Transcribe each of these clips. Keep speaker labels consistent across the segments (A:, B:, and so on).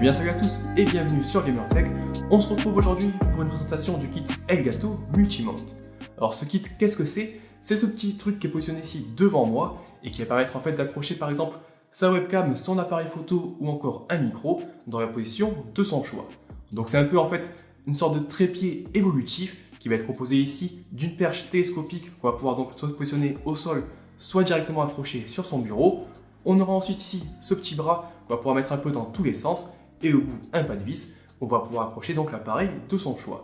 A: bien salut à tous et bienvenue sur GamerTech. On se retrouve aujourd'hui pour une présentation du kit Elgato Multimount. Alors ce kit, qu'est-ce que c'est? C'est ce petit truc qui est positionné ici devant moi et qui va permettre en fait d'accrocher par exemple sa webcam, son appareil photo ou encore un micro dans la position de son choix. Donc c'est un peu en fait une sorte de trépied évolutif qui va être composé ici d'une perche télescopique qu'on va pouvoir donc soit positionner au sol, soit directement accroché sur son bureau. On aura ensuite ici ce petit bras qu'on va pouvoir mettre un peu dans tous les sens et au bout un pas de vis, on va pouvoir accrocher donc l'appareil de son choix.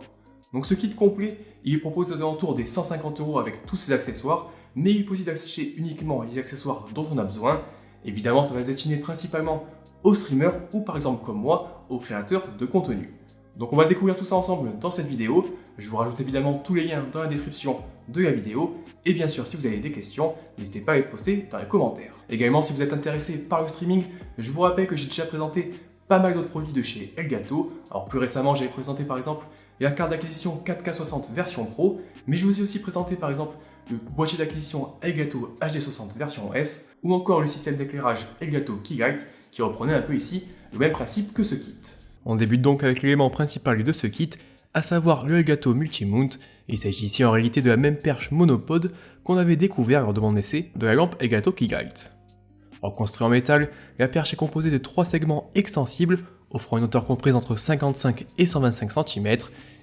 A: Donc ce kit complet, il propose aux alentours des 150 € avec tous ses accessoires, mais il est possible d'acheter uniquement les accessoires dont on a besoin. Évidemment, ça va se destiner principalement aux streamers ou par exemple comme moi, aux créateurs de contenu. Donc on va découvrir tout ça ensemble dans cette vidéo. Je vous rajoute évidemment tous les liens dans la description de la vidéo. Et bien sûr, si vous avez des questions, n'hésitez pas à les poster dans les commentaires. Également, si vous êtes intéressé par le streaming, je vous rappelle que j'ai déjà présenté pas mal d'autres produits de chez Elgato. Alors plus récemment, j'avais présenté par exemple la carte d'acquisition 4K60 version Pro, mais je vous ai aussi présenté par exemple le boîtier d'acquisition Elgato HD60 version S, ou encore le système d'éclairage Elgato Keylight, qui reprenait un peu ici le même principe que ce kit. On débute donc avec l'élément principal de ce kit, à savoir le Elgato Multimount. Il s'agit ici en réalité de la même perche monopode qu'on avait découvert lors de mon essai de la lampe Elgato Keylight. Alors construit en métal, la perche est composée de 3 segments extensibles, offrant une hauteur comprise entre 55 et 125 cm,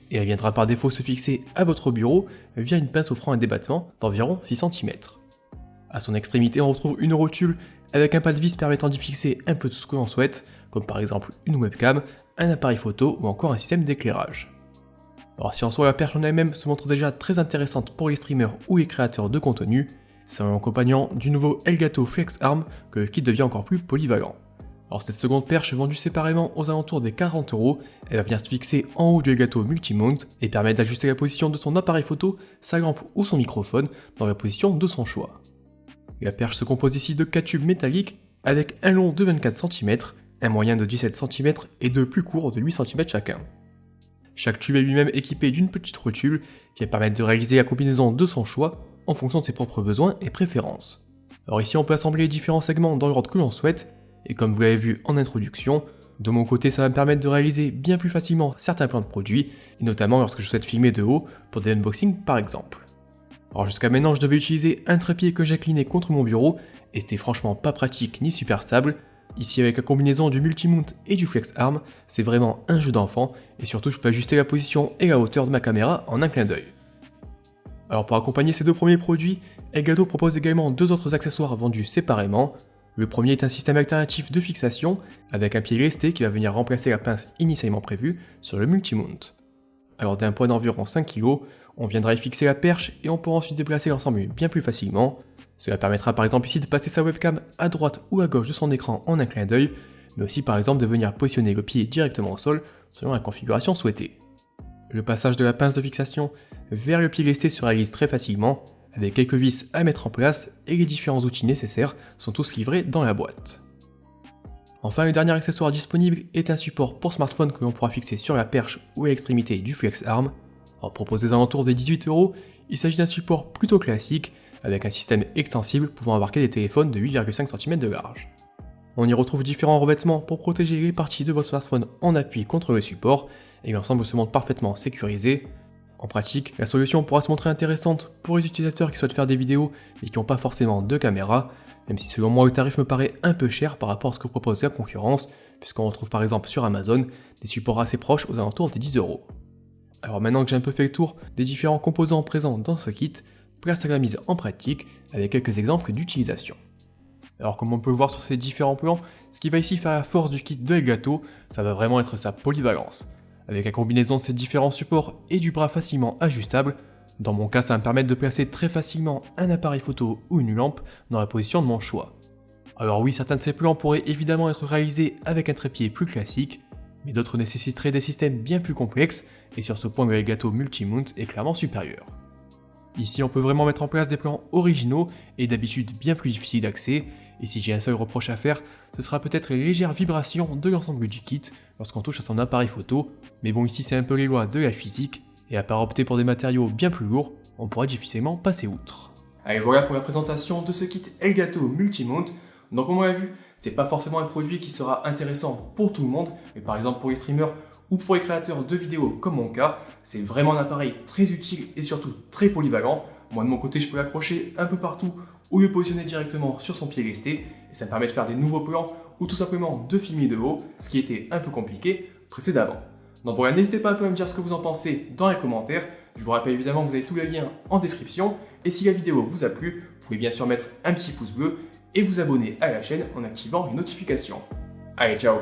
A: et elle viendra par défaut se fixer à votre bureau via une pince offrant un débattement d'environ 6 cm. À son extrémité, on retrouve une rotule avec un pas de vis permettant d'y fixer un peu tout ce que l'on souhaite, comme par exemple une webcam, un appareil photo ou encore un système d'éclairage. Alors si en soi la perche en elle-même se montre déjà très intéressante pour les streamers ou les créateurs de contenu, c'est en accompagnant du nouveau Elgato Flex Arm que le kit devient encore plus polyvalent. Alors cette seconde perche vendue séparément aux alentours des 40 €, elle va venir se fixer en haut du Elgato Multimount et permettre d'ajuster la position de son appareil photo, sa lampe ou son microphone dans la position de son choix. La perche se compose ici de 4 tubes métalliques avec un long de 24 cm, un moyen de 17 cm et deux plus courts de 8 cm chacun. Chaque tube est lui-même équipé d'une petite rotule qui va permettre de réaliser la combinaison de son choix en fonction de ses propres besoins et préférences. Alors ici on peut assembler les différents segments dans l'ordre que l'on souhaite, et comme vous l'avez vu en introduction, de mon côté ça va me permettre de réaliser bien plus facilement certains plans de produits, et notamment lorsque je souhaite filmer de haut pour des unboxings par exemple. Alors jusqu'à maintenant je devais utiliser un trépied que j'inclinais contre mon bureau, et c'était franchement pas pratique ni super stable. Ici avec la combinaison du Multimount et du Flex Arm, c'est vraiment un jeu d'enfant, et surtout je peux ajuster la position et la hauteur de ma caméra en un clin d'œil. Alors pour accompagner ces deux premiers produits, Elgato propose également deux autres accessoires vendus séparément. Le premier est un système alternatif de fixation, avec un pied lesté qui va venir remplacer la pince initialement prévue sur le Multimount. Alors d'un poids d'environ 5 kg, on viendra y fixer la perche et on pourra ensuite déplacer l'ensemble bien plus facilement. Cela permettra par exemple ici de passer sa webcam à droite ou à gauche de son écran en un clin d'œil, mais aussi par exemple de venir positionner le pied directement au sol selon la configuration souhaitée. Le passage de la pince de fixation vers le pied lesté se réalise très facilement, avec quelques vis à mettre en place et les différents outils nécessaires sont tous livrés dans la boîte. Enfin, le dernier accessoire disponible est un support pour smartphone que l'on pourra fixer sur la perche ou à l'extrémité du Flex Arm. Alors proposé aux alentours des 18 €, il s'agit d'un support plutôt classique, avec un système extensible pouvant embarquer des téléphones de 8,5 cm de large. On y retrouve différents revêtements pour protéger les parties de votre smartphone en appui contre le support, et l'ensemble se montre parfaitement sécurisé. En pratique, la solution pourra se montrer intéressante pour les utilisateurs qui souhaitent faire des vidéos mais qui n'ont pas forcément de caméra, même si selon moi le tarif me paraît un peu cher par rapport à ce que propose la concurrence, puisqu'on retrouve par exemple sur Amazon des supports assez proches aux alentours des 10 €. Alors maintenant que j'ai un peu fait le tour des différents composants présents dans ce kit, place à la mise en pratique avec quelques exemples d'utilisation. Alors comme on peut le voir sur ces différents plans, ce qui va ici faire la force du kit de Elgato, ça va vraiment être sa polyvalence. Avec la combinaison de ces différents supports et du bras facilement ajustable, dans mon cas ça va me permettre de placer très facilement un appareil photo ou une lampe dans la position de mon choix. Alors oui, certains de ces plans pourraient évidemment être réalisés avec un trépied plus classique, mais d'autres nécessiteraient des systèmes bien plus complexes, et sur ce point le Elgato Multimount est clairement supérieur. Ici on peut vraiment mettre en place des plans originaux et d'habitude bien plus difficiles d'accès, et si j'ai un seul reproche à faire, ce sera peut-être les légères vibrations de l'ensemble du kit lorsqu'on touche à son appareil photo, mais bon ici c'est un peu les lois de la physique, et à part opter pour des matériaux bien plus lourds, on pourra difficilement passer outre. Allez voilà pour la présentation de ce kit Elgato Multimount. Donc comme on l'a vu, C'est pas forcément un produit qui sera intéressant pour tout le monde, mais par exemple pour les streamers ou pour les créateurs de vidéos comme mon cas, c'est vraiment un appareil très utile et surtout très polyvalent. Moi de mon côté, je peux l'accrocher un peu partout ou le positionner directement sur son pied resté et ça me permet de faire des nouveaux plans ou tout simplement de filmer de haut, ce qui était un peu compliqué précédemment. Donc voilà, n'hésitez pas un peu à me dire ce que vous en pensez dans les commentaires. Je vous rappelle évidemment que vous avez tous les liens en description. Et si la vidéo vous a plu, vous pouvez bien sûr mettre un petit pouce bleu et vous abonner à la chaîne en activant les notifications. Allez, ciao!